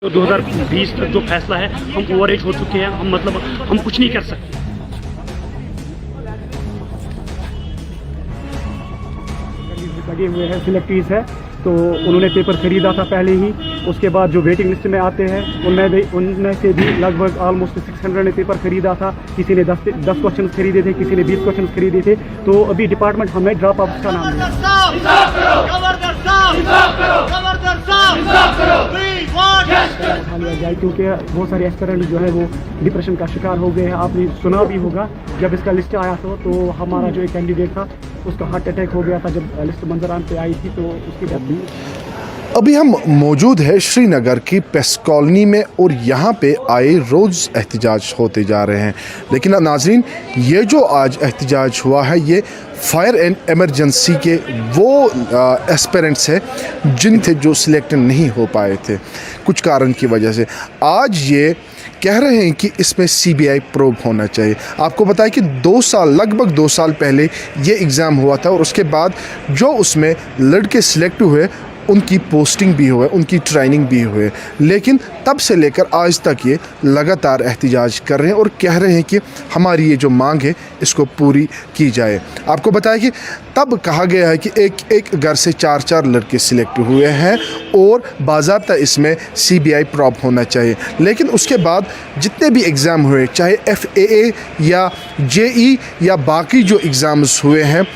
तो 2020 तक जो फैसला है, हम ओवर एज हो चुके हैं, हम मतलब हम कुछ नहीं कर सकते। लगे हुए हैं, सिलेक्टीज है, तो उन्होंने पेपर खरीदा था पहले ही। उसके बाद जो वेटिंग लिस्ट में आते हैं उनमें से भी लगभग ऑलमोस्ट 600 ने पेपर खरीदा था। किसी ने 10 क्वेश्चन खरीदे थे, किसी ने 20 क्वेश्चन खरीदे थे। तो अभी डिपार्टमेंट हमें ड्रॉप आउट का नाम दिया जाए, क्योंकि बहुत सारे एस्पिरेंट जो है वो डिप्रेशन का शिकार हो गए हैं। आपने सुना भी होगा जब इसका लिस्ट आया था, तो हमारा जो एक कैंडिडेट था उसका हार्ट अटैक हो गया था जब लिस्ट मंजरान पे आई थी, तो उसकी डेथ भी। अभी हम मौजूद है श्रीनगर की पेस कॉलोनी में और यहाँ पे आए रोज़ एहतजाज होते जा रहे हैं। लेकिन नाज़रीन, ये जो आज एहतजाज हुआ है ये फायर एंड एमरजेंसी के वो एस्पिरेंट्स है जिन थे जो सिलेक्ट नहीं हो पाए थे कुछ कारण की वजह से। आज ये कह रहे हैं कि इसमें CBI प्रोब होना चाहिए। आपको बताया कि लगभग 2 साल पहले ये एग्ज़ाम हुआ था और उसके बाद जो उसमें लड़के सिलेक्ट हुए उनकी पोस्टिंग भी हुए, उनकी ट्रेनिंग भी हुए, लेकिन तब से लेकर आज तक ये लगातार एहतजाज कर रहे हैं और कह रहे हैं कि हमारी ये जो मांग है इसको पूरी की जाए। आपको बताया कि तब कहा गया है कि एक घर से 4 लड़के सिलेक्ट हुए हैं और बाज़ाब्ता इसमें CBI प्रॉब होना चाहिए। लेकिन उसके बाद जितने भी एग्ज़ाम हुए, चाहे FAA या JE या बाकी जो एग्ज़ाम्स हुए हैं,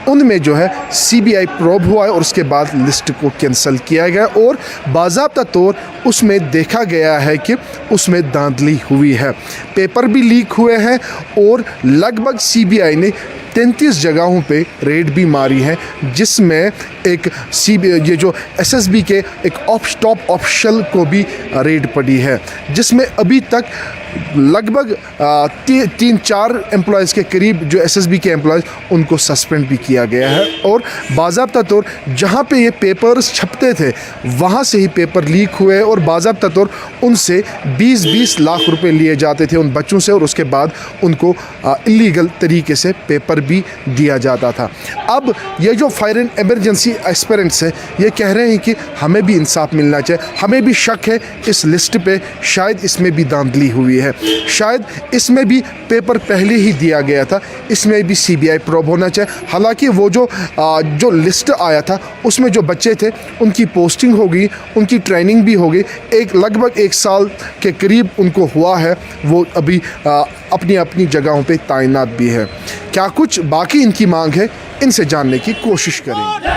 उनमें जो है CBI प्रोब हुआ है और उसके बाद लिस्ट को कैंसिल किया गया और बाज़ाब्ता तौर उसमें देखा गया है कि उसमें धांधली हुई है। पेपर भी लीक हुए हैं और लगभग CBI ने 33 जगहों पे रेड भी मारी है, जिसमें एक ये जो SSB के एक टॉप ऑफिशियल को भी रेड पड़ी है, जिसमें अभी तक लगभग 3-4 एम्प्लॉयज़ के करीब जो SSB के एम्प्लॉयज़ उनको सस्पेंड भी किया गया है। और बाज़ाब्ता तौर जहाँ पे ये पेपर्स छपते थे वहाँ से ही पेपर लीक हुए और बाज़ाब्ता तौर उनसे 20-20 लाख रुपए लिए जाते थे उन बच्चों से और उसके बाद उनको इलीगल तरीके से पेपर भी दिया जाता था। अब ये जो फायर एंड एमरजेंसी एस्पिरेंट्स है ये कह रहे हैं कि हमें भी इंसाफ मिलना चाहिए। हमें भी शक है इस लिस्ट पे शायद इसमें भी धांधली हुई है, शायद इसमें भी पेपर पहले ही दिया गया था, इसमें भी CBI प्रोब होना चाहिए। हालांकि वो जो लिस्ट आया था उसमें जो बच्चे थे उनकी पोस्टिंग हो गई, उनकी ट्रेनिंग भी हो गई, लगभग 1 साल के करीब उनको हुआ है, वो अभी अपनी अपनी जगहों पे तैनात भी है। क्या कुछ बाकी इनकी मांग है, इनसे जानने की कोशिश करेंगे।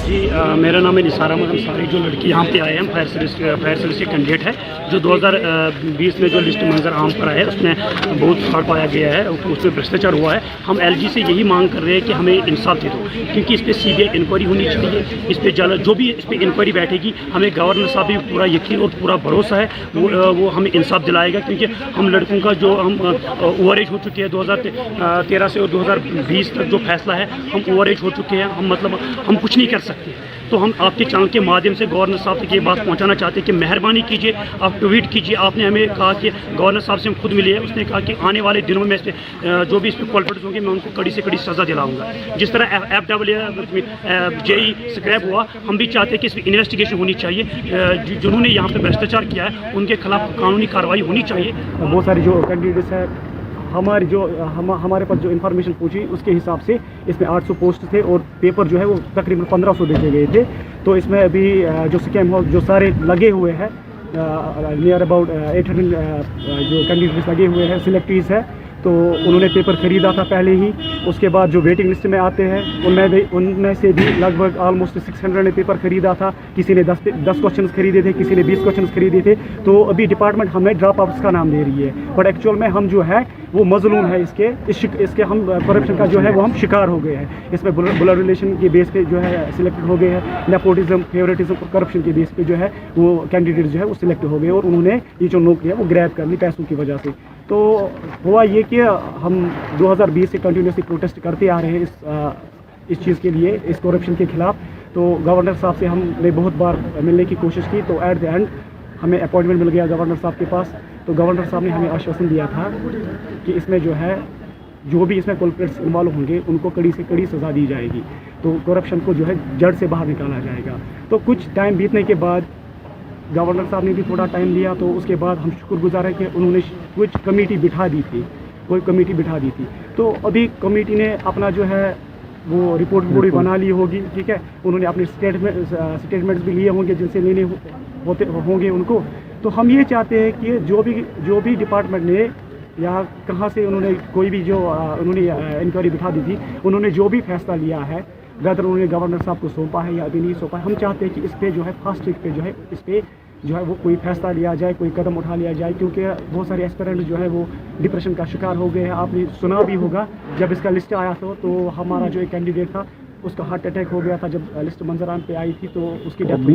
जी, मेरा नाम है निसार अहमद अंसारी। जो लड़की यहाँ पे आए हैं फायर सर्विस के कैंडिडेट है, जो 2020 में जो लिस्ट मंजर आम पर आया है उसमें बहुत फ्रॉड पाया गया है, उसमें भ्रष्टाचार हुआ है। हम LG से यही मांग कर रहे हैं कि हमें इंसाफ दे दो, क्योंकि इस पर CBI इंक्वायरी होनी चाहिए। इस पर जो भी इस पर इंक्वायरी बैठेगी, हमें गवर्नर साहब भी पूरा यकीन और पूरा भरोसा है वो हमें इंसाफ दिलाएगा, क्योंकि हम लड़कों का जो हम ओवर एज हो चुके हैं 2013 से और 2020 तक जो फैसला है, हम ओवर एज हो चुके हैं, हम मतलब हम कुछ नहीं कर सकते। तो हम आपके चैनल के माध्यम से गवर्नर साहब तक ये बात पहुंचाना चाहते हैं कि मेहरबानी कीजिए, आप ट्वीट कीजिए। आपने हमें कहा कि गवर्नर साहब से हम खुद मिले हैं, उसने कहा कि आने वाले दिनों में जो भी इस पर कॉल्प्रेट्स होंगे मैं उनको कड़ी से कड़ी सज़ा दिलाऊंगा। जिस तरह JE स्क्रैप हुआ, हम भी चाहते हैं कि इस पर इन्वेस्टिगेशन होनी चाहिए। जिन्होंने यहाँ पर भ्रष्टाचार किया है उनके खिलाफ कानूनी कार्रवाई होनी चाहिए। बहुत सारी जो कैंडिडेट्स हैं, हमारे पास जो इन्फॉर्मेशन पूछी उसके हिसाब से इसमें 800 पोस्ट थे और पेपर जो है वो तकरीबन 1500 देखे गए थे। तो इसमें अभी जो स्कैम हो जो सारे लगे हुए हैं, नियर अबाउट 800 जो कैंडिडेट्स लगे हुए हैं, सिलेक्टीज है, तो उन्होंने पेपर ख़रीदा था पहले ही। उसके बाद जो वेटिंग लिस्ट में आते हैं उनमें से भी लगभग ऑलमोस्ट 600 ने पेपर ख़रीदा था। किसी ने 10 क्वेश्चन खरीदे थे, किसी ने 20 क्वेश्चन खरीदे थे। तो अभी डिपार्टमेंट हमें ड्रॉप आउट्स का नाम दे रही है, बट एक्चुअल में हम जो है वो मजलूम है इसके हम करप्शन का जो है वो हम शिकार हो गए हैं। इसमें ब्लड रिलेशन के बेस पे जो है सिलेक्टेड हो गए हैं, नेपोटिज्म, फेवरेटिज्म और करप्शन के बेस पे जो है वो कैंडिडेट जो है वो सिलेक्ट हो गए और उन्होंने ये जो नौकरी है वो ग्रैब कर ली पैसों की वजह से। तो हुआ ये कि हम 2020 से कंटिन्यूसली प्रोटेस्ट करते आ रहे हैं इस चीज़ के लिए, इस करप्शन के खिलाफ। तो गवर्नर साहब से हमने बहुत बार मिलने की कोशिश की, तो एट द एंड हमें अपॉइंटमेंट मिल गया गवर्नर साहब के पास। तो गवर्नर साहब ने हमें आश्वासन दिया था कि इसमें जो है जो भी इसमें कल्प्रिट्स इन्वॉल्व होंगे उनको कड़ी से कड़ी सज़ा दी जाएगी, तो करप्शन को जो है जड़ से बाहर निकाला जाएगा। तो कुछ टाइम बीतने के बाद गवर्नर साहब ने भी थोड़ा टाइम लिया, तो उसके बाद हम शुक्रगुजार हैं कि उन्होंने कुछ कमेटी बिठा दी थी, कोई कमेटी बिठा दी थी। तो अभी कमेटी ने अपना जो है वो रिपोर्ट भी बना ली होगी, ठीक है। उन्होंने अपने स्टेटमेंट्स भी लिए होंगे जिनसे लेने होते होंगे उनको। तो हम ये चाहते हैं कि जो भी डिपार्टमेंट ने या कहाँ से उन्होंने कोई भी जो उन्होंने इंक्वायरी बिठा दी थी, उन्होंने जो भी फैसला लिया है, अगर उन्होंने गवर्नर साहब को सौंपा है या अभी नहीं सौंपा है, हम चाहते हैं कि इस पे जो है फास्ट ट्रैक पे जो है इस पे जो है वो कोई फैसला लिया जाए, कोई कदम उठा लिया जाए, क्योंकि बहुत सारे एस्पिरेंट जो है वो डिप्रेशन का शिकार हो गए हैं। आपने सुना भी होगा जब इसका लिस्ट आया था, तो हमारा जो एक कैंडिडेट था उसका हार्ट अटैक हो गया था जब लिस्ट मंजरान पे आई थी, तो उसकी डेथ